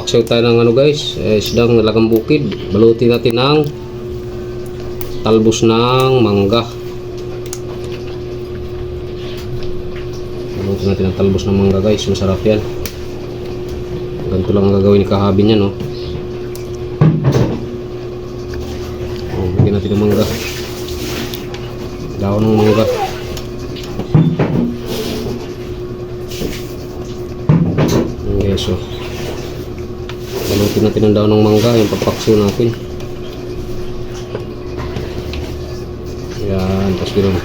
Magpapaksiw tayo ng ano guys, isdang lagang bukid. Balutin natin ng talbos ng mangga. Balutin natin ng talbos ng mangga guys, masarap yan. Ganito lang ang gagawin ni kahabi niya, no? Bigyan natin ng mangga. Daon ng mangga. Okay, so balutin natin ang daon ng mangga, yung papaksiw natin. Yan, tapos gano'n.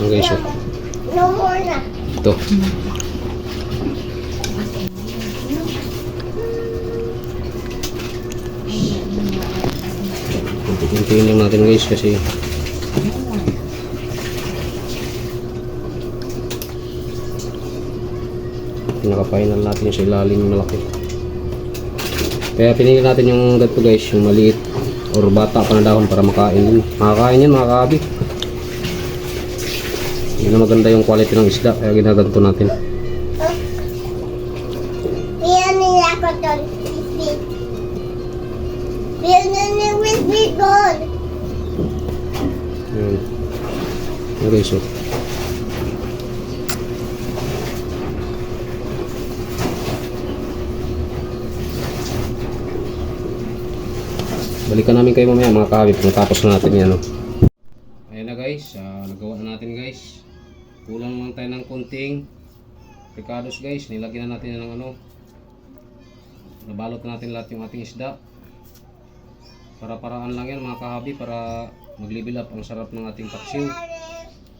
Okay, so No more na. ito. Kunti-kuntiin lang natin guys kasi pinaka-final natin sa ilalim ng malaki. Kaya pinili natin yung ganito guys, yung maliit or bata pa na dahon para makain din. Makakain yan mga kahabi. Hindi na maganda yung quality ng isda kaya ginaganto natin. Yan nila ko to. Yan nila with me gold. Yan. Okay, so balikan namin kayo mamaya mga kahabi kung tapos na natin yan, no? Ayan na guys, nagawa na natin guys. Kulang lang tayo ng konting picados guys. Nilagyan na natin yan ng ano, nabalot na natin lahat yung ating isda. Para-paraan lang yan mga kahabi, para mag-level up ang sarap ng ating paksiw.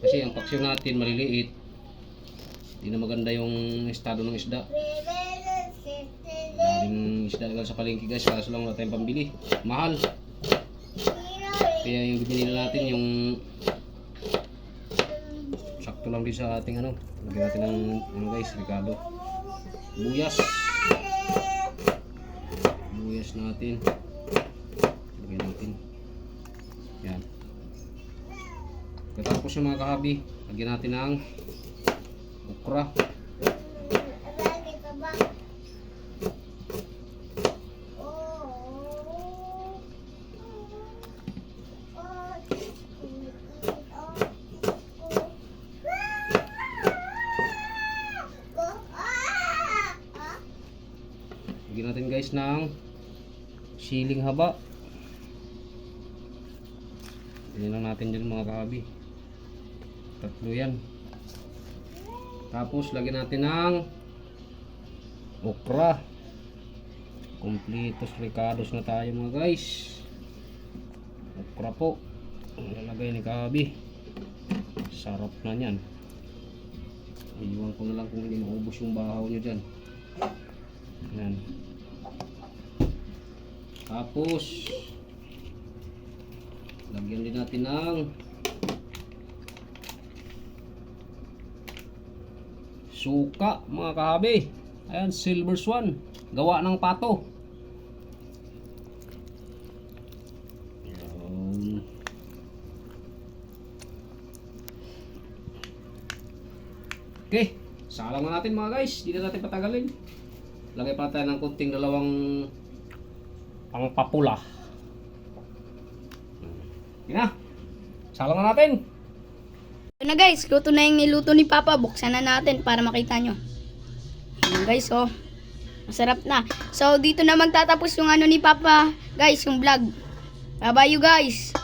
Kasi ang paksiw natin maliliit, hindi na maganda yung estado ng isda. Daming isda sa palengke guys, kaso lang wala tayong pambili, mahal. Kaya yung binili natin yung sakto lang din sa ating ano. Lagyan natin ng ano guys, Ricardo, buyas natin, lagyan natin yan. Katapos yung mga kahabi, lagyan natin ng okra. Lagyan natin guys ng siling haba. Yan lang natin dyan mga kahabi. Tatlo yan. Tapos lagyan natin ng okra. Kompletos ricados na tayo mga guys. Okra po ang lalagay ni kahabi. Sarap na yan. Iiwan ko na lang kung hindi maubos yung bahaw nyo dyan. Yan. Tapos lagyan din natin ng suka mga kahabi. Ayan, Silver Swan, gawa ng pato. Ayan. Okay, salang na natin mga guys, hindi na natin patagalin. Lagay pa tayo ng kunting dalawang pangpapula. Yan na. Salang na natin. Ito na guys, luto na yung niluto ni Papa. Buksan na natin para makita nyo. Ayan guys, oh. Masarap na. So, dito na magtatapos yung ano ni Papa. Guys, yung vlog. Bye-bye you guys.